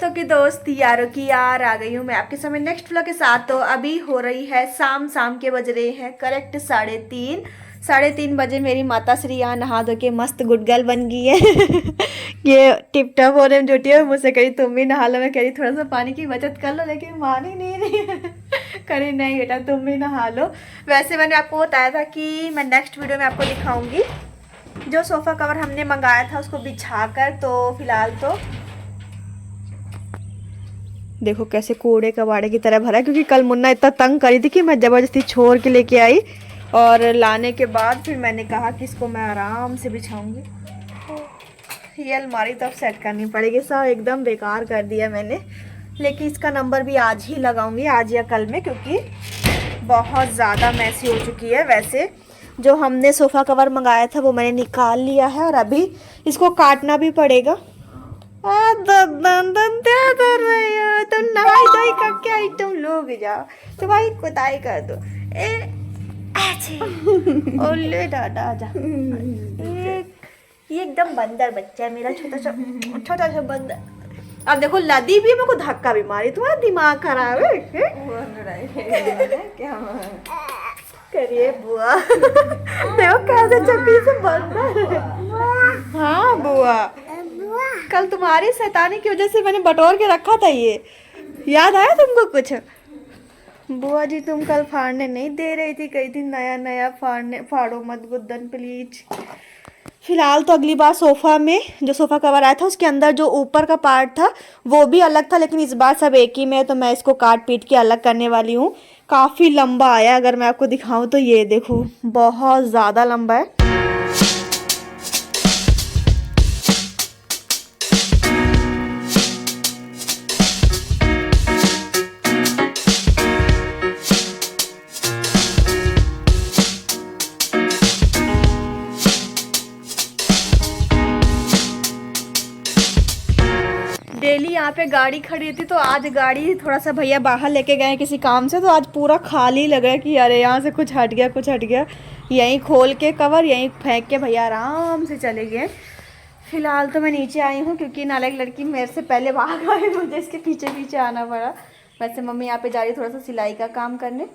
दोस्तों की दोस्त यारों की यार आ गई हूँ मैं आपके समय नेक्स्ट व्लॉग के साथ। तो अभी हो रही है शाम के बज रहे हैं करेक्ट 3:30 बजे। मेरी माता श्री यहाँ नहा धो के मस्त गुड गर्ल बन गई है। ये टिप टॉप होने में जुटी है। मुझसे कही तुम भी नहा लो, मैं कह रही थोड़ा सा पानी की बचत कर लो, लेकिन मान ही नहीं रही है। करी नहीं बेटा तुम भी नहा लो। वैसे मैंने आपको बताया था कि मैं नेक्स्ट वीडियो में आपको दिखाऊंगी जो सोफ़ा कवर हमने मंगाया था उसको बिछाकर। तो फिलहाल तो देखो कैसे कूड़े कबाड़े की तरह भरा है, क्योंकि कल मुन्ना इतना तंग करी थी कि मैं ज़बरदस्ती छोड़ के लेके आई और लाने के बाद फिर मैंने कहा कि इसको मैं आराम से बिछाऊंगी। ये अलमारी तो अब सेट करनी पड़ेगी, सब एकदम बेकार कर दिया मैंने। लेकिन इसका नंबर भी आज ही लगाऊंगी, आज या कल में, क्योंकि बहुत ज़्यादा मैसी हो चुकी है। वैसे जो हमने सोफ़ा कवर मंगाया था वो मैंने निकाल लिया है और अभी इसको काटना भी पड़ेगा। क्या कर रहे हो तुम? नहाई धोई करके आई, तुम लोग जाओ तो भाई कुताई कर दो। ओले दादा जा। ये एकदम बंदर बच्चा है मेरा, छोटा सा बंदर। अब देखो लदी भी मेरे को धक्का भी मारी, तुम्हारा दिमाग खराब है क्या? करिए बुआ। देखो कैसे चक्की से बंदर। हाँ बुआ, कल तुम्हारी शैतानी की वजह से मैंने बटोर के रखा था, ये याद आया तुमको कुछ? बुआ जी तुम कल फाड़ने नहीं दे रही थी, कही थी नया नया फाड़ो मत गुद्दन प्लीज। फिलहाल तो अगली बार सोफ़ा में जो सोफ़ा कवर आया था उसके अंदर जो ऊपर का पार्ट था वो भी अलग था, लेकिन इस बार सब एक ही में है, तो मैं इसको काट पीट के अलग करने वाली हूँ। काफ़ी लंबा आया, अगर मैं आपको दिखाऊँ तो ये देखो बहुत ज़्यादा लंबा है। डेली यहाँ पे गाड़ी खड़ी थी, तो आज गाड़ी थोड़ा सा भैया बाहर लेके गए किसी काम से, तो आज पूरा खाली लग रहा है कि अरे यहाँ से कुछ हट गया। यहीं खोल के कवर यहीं फेंक के भैया आराम से चले गए। फिलहाल तो मैं नीचे आई हूँ क्योंकि नालायक लड़की मेरे से पहले भाग आई, मुझे इसके पीछे पीछे आना पड़ा। वैसे मम्मी यहाँ पे जा रही थोड़ा सा सिलाई का काम करने।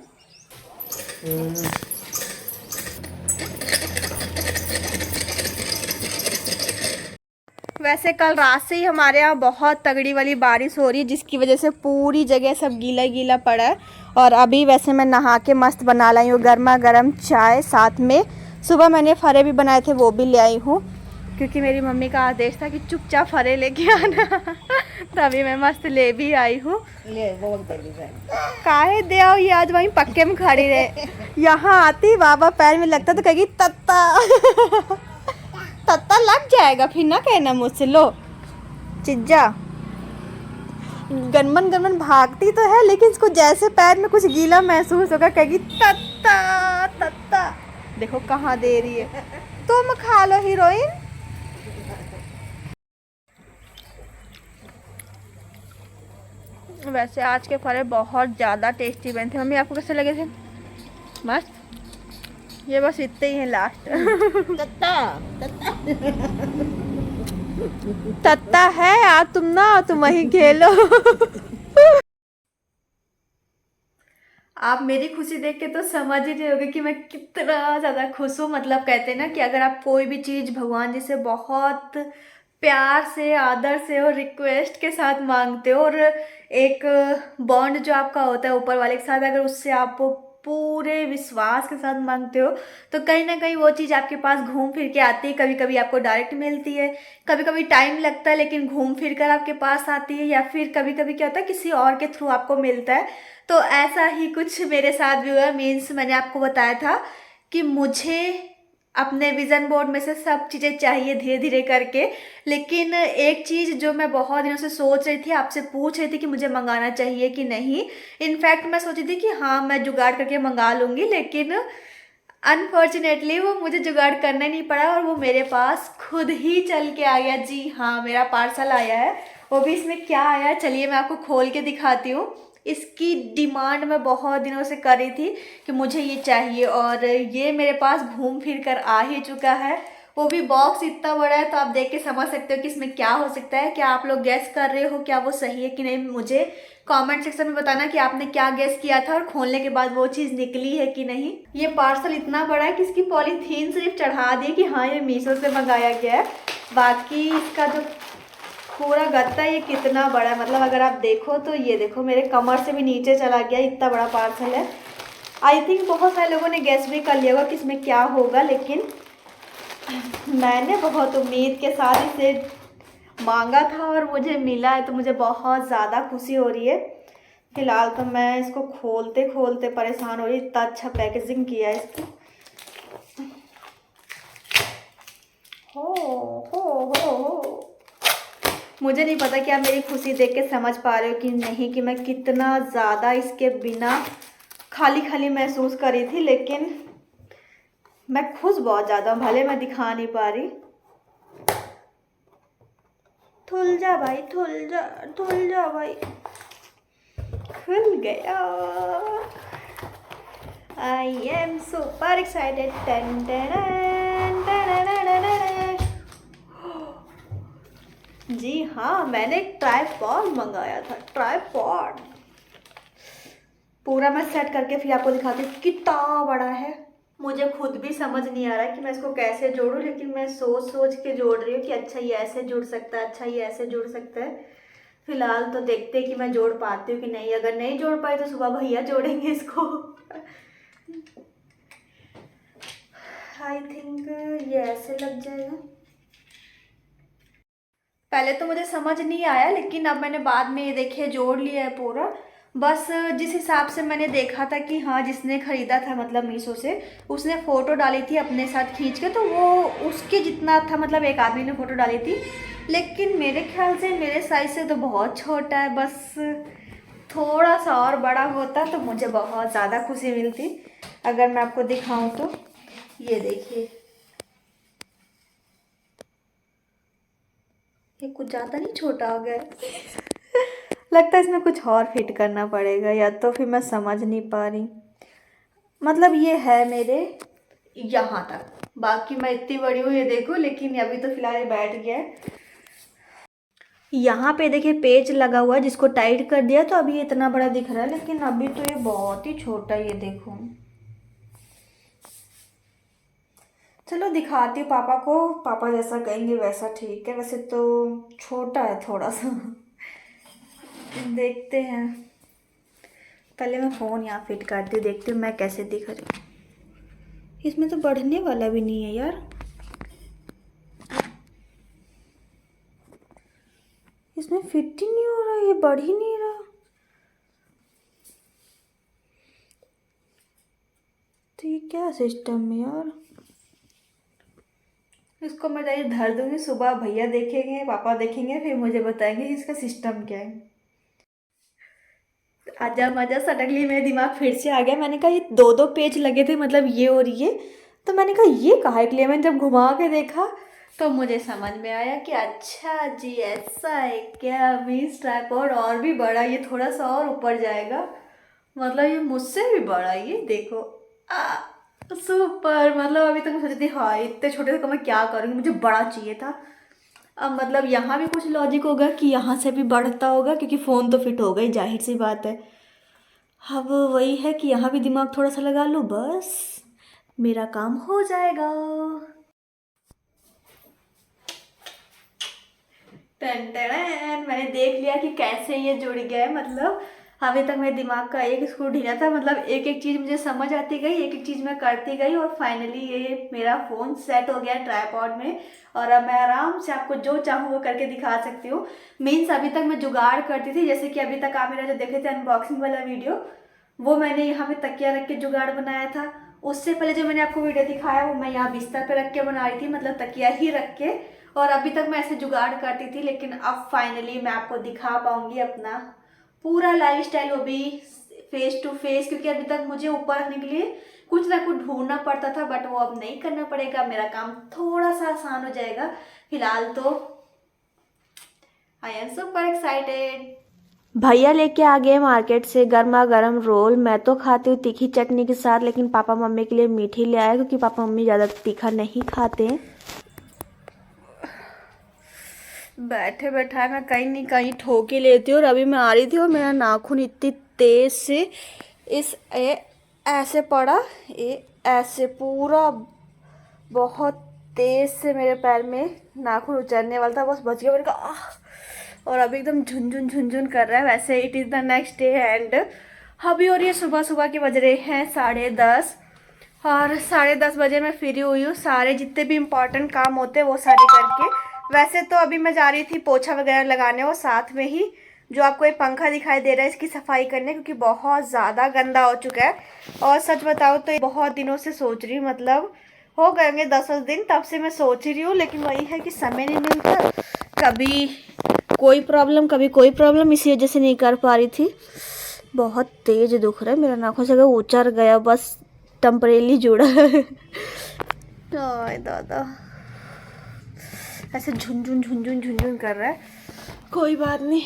वैसे कल रात से ही हमारे यहाँ बहुत तगड़ी वाली बारिश हो रही है, जिसकी वजह से पूरी जगह सब गीला गीला पड़ा है। और अभी वैसे मैं नहा के मस्त बना लाई हूँ गर्मा गर्म चाय, साथ में सुबह मैंने फरे भी बनाए थे वो भी ले आई हूँ, क्योंकि मेरी मम्मी का आदेश था कि चुपचाप फरे लेके आना। तभी मैं मस्त ले भी आई हूँ। काहे दे आओ, ये आज वहीं पक्के में खड़ी रहे। यहाँ आती बाबा पैर में लगता तो कहेगी तत्ता। तत्ता लग जाएगा फिर ना कहना मुझसे। लो चिज्जा, गनमन भागती तो है, लेकिन इसको जैसे पैर में कुछ गीला महसूस होगा कहेगी तत्ता तत्ता। देखो कहाँ दे रही है, तुम खा लो हीरोइन। वैसे आज के फरे बहुत ज़्यादा टेस्टी बने थे। मम्मी आपको कैसे लगे थे? मस्त। ये बस इतने ही है लास्ट। तत्ता है यार, तुम वहीं खेलो। आप मेरी खुशी देख के तो समझ ही रहे होगे कि मैं कितना ज़्यादा खुश हूँ। मतलब कहते हैं ना कि अगर आप कोई भी चीज़ भगवान जी से बहुत प्यार से, आदर से और रिक्वेस्ट के साथ मांगते हो, और एक बॉन्ड जो आपका होता है ऊपर वाले के साथ, अगर उससे आप पूरे विश्वास के साथ मांगते हो, तो कहीं ना कहीं वो चीज़ आपके पास घूम फिर के आती है। कभी कभी आपको डायरेक्ट मिलती है, कभी कभी टाइम लगता है, लेकिन घूम फिर कर आपके पास आती है, या फिर कभी कभी क्या होता है किसी और के थ्रू आपको मिलता है। तो ऐसा ही कुछ मेरे साथ भी हुआ। मीन्स मैंने आपको बताया था कि मुझे अपने विज़न बोर्ड में से सब चीज़ें चाहिए धीरे धीरे करके, लेकिन एक चीज़ जो मैं बहुत दिनों से सोच रही थी, आपसे पूछ रही थी कि मुझे मंगाना चाहिए कि नहीं। इनफैक्ट मैं सोची थी कि हाँ मैं जुगाड़ करके मंगा लूँगी, लेकिन अनफॉर्चुनेटली वो मुझे जुगाड़ करना ही नहीं पड़ा और वो मेरे पास खुद ही चल के आ गया। जी हाँ, मेरा पार्सल आया है। वो भी इसमें क्या आया है चलिए मैं आपको खोल के दिखाती हूँ। इसकी डिमांड मैं बहुत दिनों से कर रही थी कि मुझे ये चाहिए, और ये मेरे पास घूम फिर कर आ ही चुका है। वो भी बॉक्स इतना बड़ा है, तो आप देख के समझ सकते हो कि इसमें क्या हो सकता है। क्या आप लोग गैस कर रहे हो क्या वो सही है कि नहीं? मुझे कमेंट सेक्शन में बताना कि आपने क्या गैस किया था और खोलने के बाद वो चीज़ निकली है कि नहीं। ये पार्सल इतना बड़ा है कि इसकी पॉलीथीन सिर्फ चढ़ा दी कि हाँ ये मीशो से मंगाया गया है। बाकी इसका जो पूरा गत्ता ये कितना बड़ा है, मतलब अगर आप देखो तो ये देखो मेरे कमर से भी नीचे चला गया, इतना बड़ा पार्सल है। आई थिंक बहुत सारे लोगों ने गैस भी कर लिया होगा कि इसमें क्या होगा, लेकिन मैंने बहुत उम्मीद के साथ इसे मांगा था और मुझे मिला है, तो मुझे बहुत ज़्यादा खुशी हो रही है। फिलहाल तो मैं इसको खोलते खोलते परेशान हो रही, इतना अच्छा पैकेजिंग किया है इसकी। हो मुझे नहीं पता कि आप मेरी खुशी देख के समझ पा रहे हो कि नहीं, कि मैं कितना ज़्यादा इसके बिना खाली खाली महसूस कर रही थी, लेकिन मैं खुश बहुत ज़्यादा हूँ, भले मैं दिखा नहीं पा रही। खुल जा भाई, खुल जा भाई, खुल गया। I am super excited. जी हाँ, मैंने एक ट्राइपॉड मंगाया था, ट्राइपॉड। पूरा मैं सेट करके फिर आपको दिखाती हूँ कितना बड़ा है। मुझे खुद भी समझ नहीं आ रहा है कि मैं इसको कैसे जोड़ूं, लेकिन मैं सोच सोच के जोड़ रही हूँ कि अच्छा ये ऐसे जुड़ सकता है, अच्छा ये ऐसे जुड़ सकता है। फिलहाल तो देखते हैं कि मैं जोड़ पाती हूँ कि नहीं। अगर नहीं जोड़ पाई तो सुबह भैया जोड़ेंगे इसको। आई थिंक ये ऐसे लग जाएगा। पहले तो मुझे समझ नहीं आया, लेकिन अब मैंने बाद में ये देखिए जोड़ लिया है पूरा। बस जिस हिसाब से मैंने देखा था कि हाँ जिसने ख़रीदा था मतलब मीशो से, उसने फ़ोटो डाली थी अपने साथ खींच के, तो वो उसके जितना था, मतलब एक आदमी ने फ़ोटो डाली थी। लेकिन मेरे ख्याल से मेरे साइज़ से तो बहुत छोटा है, बस थोड़ा सा और बड़ा होता तो मुझे बहुत ज़्यादा खुशी मिलती। अगर मैं आपको दिखाऊँ तो ये देखिए, ये कुछ ज़्यादा नहीं छोटा हो गया लगता है इसमें कुछ और फिट करना पड़ेगा, या तो फिर मैं समझ नहीं पा रही। मतलब ये है मेरे यहाँ तक, बाकी मैं इतनी बड़ी हूँ ये देखो, लेकिन अभी तो फिलहाल ये बैठ गया है। यहाँ पे देखिए पेज लगा हुआ है, जिसको टाइट कर दिया तो अभी ये इतना बड़ा दिख रहा है, लेकिन अभी तो ये बहुत ही छोटा है, ये देखो। चलो दिखाती हूँ पापा को, पापा जैसा कहेंगे वैसा ठीक है। वैसे तो छोटा है थोड़ा सा। देखते हैं, पहले मैं फ़ोन यहाँ फिट करती हूँ, देखती हूँ मैं कैसे दिख रही हूँ। इसमें तो बढ़ने वाला भी नहीं है यार, इसमें फिट ही नहीं हो रहा, ये बढ़ ही नहीं रहा। तो ये क्या सिस्टम है यार? इसको मैं जाइए धर दूँगी, सुबह भैया देखेंगे, पापा देखेंगे, फिर मुझे बताएंगे इसका सिस्टम क्या है। आजा मजा सडनली मेरे दिमाग फिर से आ गया। मैंने कहा ये दो दो पेज लगे थे, मतलब ये और ये, तो मैंने कहा ये काहे के लिए। मैंने जब घुमा के देखा तो मुझे समझ में आया कि अच्छा जी ऐसा है क्या। मीन्स ट्राइपॉड और भी बड़ा, ये थोड़ा सा और ऊपर जाएगा, मतलब ये मुझसे भी बड़ा। ये देखो सुपर। मतलब अभी तक मैं सोची थी हाँ इतने छोटे से को मैं क्या करूँगी, मुझे बड़ा चाहिए था। अब मतलब यहाँ भी कुछ लॉजिक होगा कि यहाँ से भी बढ़ता होगा, क्योंकि फ़ोन तो फिट होगा ही, जाहिर सी बात है। अब वही है कि यहाँ भी दिमाग थोड़ा सा लगा लूँ, बस मेरा काम हो जाएगा। टन टन, मैंने देख लिया कि कैसे ये जुड़ गया है। मतलब अभी तक मेरे दिमाग का एक स्क्रू ढीला था, मतलब एक एक चीज़ मुझे समझ आती गई, एक एक चीज़ मैं करती गई, और फाइनली ये मेरा फ़ोन सेट हो गया ट्राइपॉड में। और अब मैं आराम से आपको जो चाहूँ वो करके दिखा सकती हूँ। मीन्स अभी तक मैं जुगाड़ करती थी, जैसे कि अभी तक आप मेरा जो देखे थे अनबॉक्सिंग वाला वीडियो, वो मैंने यहाँ पे तकिया रख के जुगाड़ बनाया था। उससे पहले जो मैंने आपको वीडियो दिखाया वो मैं यहाँ बिस्तर पे रख के बना रही थी, मतलब तकिया ही रख के। और अभी तक मैं ऐसे जुगाड़ करती थी, लेकिन अब फाइनली मैं आपको दिखा पाऊंगी अपना पूरा लाइफ स्टाइल, वो भी फेस टू फेस। क्योंकि अभी तक मुझे ऊपर रखने के लिए कुछ ना कुछ ढूंढना पड़ता था, बट वो अब नहीं करना पड़ेगा, मेरा काम थोड़ा सा आसान हो जाएगा। फिलहाल तो आई एम सुपर एक्साइटेड। भैया लेके आ गए मार्केट से गर्मा गर्म रोल। मैं तो खाती हूँ तीखी चटनी के साथ, लेकिन पापा मम्मी के लिए मीठी ले आए, क्योंकि पापा मम्मी ज़्यादा तीखा नहीं खाते हैं। बैठे बैठाए मैं कहीं नहीं कहीं ठोक ही लेती हूँ। और अभी मैं आ रही थी और मेरा नाखून इतनी तेज से ऐसे पड़ा, ये ऐसे पूरा बहुत तेज से मेरे पैर में नाखून उचलने वाला था, बस बच गया। मैंने कहा आह! और अभी एकदम झुनझुन झुनझुन कर रहा है। वैसे it is the next day and अभी और ये सुबह सुबह के बज रहे हैं 10:30 और 10:30 बजे मैं फ्री हुई हूँ सारे जितने भी इम्पोर्टेंट काम होते हैं वो सारे करके। वैसे तो अभी मैं जा रही थी पोछा वगैरह लगाने और साथ में ही जो आपको ये पंखा दिखाई दे रहा है इसकी सफाई करने, क्योंकि बहुत ज़्यादा गंदा हो चुका है। और सच बताओ तो ये बहुत दिनों से सोच रही हूँ, मतलब हो गए होंगे 10 दिन तब से मैं सोच ही रही हूँ, लेकिन वही है कि समय नहीं मिलता। कभी कोई प्रॉब्लम कभी कोई प्रॉब्लम, इसी वजह से नहीं कर पा रही थी। बहुत तेज दुख रहा है मेरा नाखून से, अगर उचर गया बस टेम्परेली जुड़ा है। ओए दादा, ऐसे झुनझुन झुनझुन झुनझुन कर रहा है। कोई बात नहीं।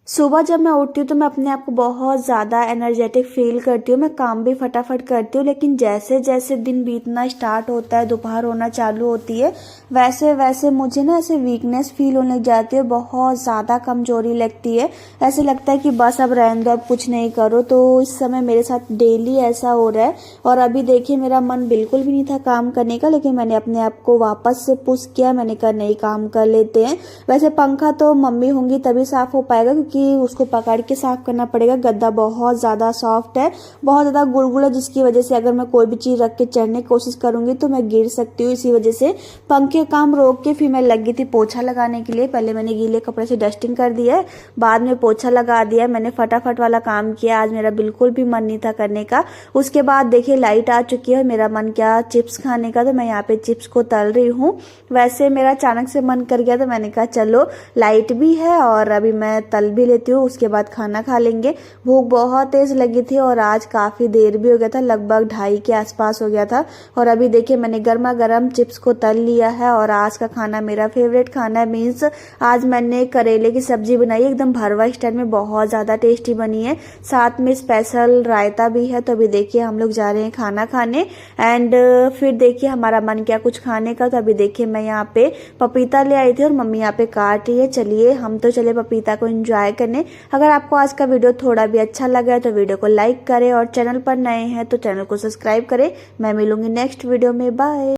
सुबह जब मैं उठती हूँ तो मैं अपने आप को बहुत ज़्यादा एनर्जेटिक फील करती हूँ, मैं काम भी फटाफट करती हूँ। लेकिन जैसे जैसे दिन बीतना स्टार्ट होता है, दोपहर होना चालू होती है, वैसे वैसे मुझे ना ऐसे वीकनेस फील होने लग जाती है, बहुत ज़्यादा कमजोरी लगती है। ऐसे लगता है कि बस अब रहने दो, अब कुछ नहीं करो। तो इस समय मेरे साथ डेली ऐसा हो रहा है। और अभी देखिए मेरा मन बिल्कुल भी नहीं था काम करने का, लेकिन मैंने अपने आप को वापस से पुश किया। मैंने कहा नहीं, काम कर लेते हैं। वैसे पंखा तो मम्मी होंगी तभी साफ हो पाएगा, क्योंकि उसको पकड़ के साफ करना पड़ेगा। गद्दा बहुत ज़्यादा सॉफ्ट है, बहुत ज़्यादा गुलगुला, जिसकी वजह से अगर मैं कोई भी चीज़ रख के चढ़ने की कोशिश करूंगी तो मैं गिर सकती हूँ। इसी वजह से पंखे काम रोक के फिर मैं लगी थी पोछा लगाने के लिए। पहले मैंने गीले कपड़े से डस्टिंग कर दिया है, बाद में पोछा लगा दिया। मैंने फटाफट वाला काम किया, आज मेरा बिल्कुल भी मन नहीं था करने का। उसके बाद देखिए लाइट आ चुकी है, मेरा मन क्या चिप्स खाने का, तो मैं यहाँ पे चिप्स को तल रही हूँ। वैसे मेरा अचानक से मन कर गया तो मैंने कहा चलो लाइट भी है और अभी मैं तल भी लेती हूँ, उसके बाद खाना खा लेंगे। भूख बहुत तेज लगी थी और आज काफी देर भी हो गया था, लगभग 2:30 के आसपास हो गया था। और अभी देखिए मैंने गर्मा गर्म चिप्स को तल लिया है और आज का खाना मेरा फेवरेट खाना है। मीन्स आज मैंने करेले की सब्जी बनाई, एकदम भरवा स्टाइल में, बहुत ज्यादा टेस्टी बनी है। साथ में स्पेशल रायता भी है। तो अभी देखिए हम लोग जा रहे हैं खाना खाने एंड फिर देखिए हमारा मन क्या कुछ खाने का। तो अभी देखिए मैं यहाँ पे पपीता ले आई थी और मम्मी यहाँ पे काट रही है। चलिए हम तो चले पपीता को एंजॉय करने। अगर आपको आज का वीडियो थोड़ा भी अच्छा लगा है तो वीडियो को लाइक करें और चैनल पर नए हैं तो चैनल को सब्सक्राइब करें। मैं मिलूंगी नेक्स्ट वीडियो में, बाय।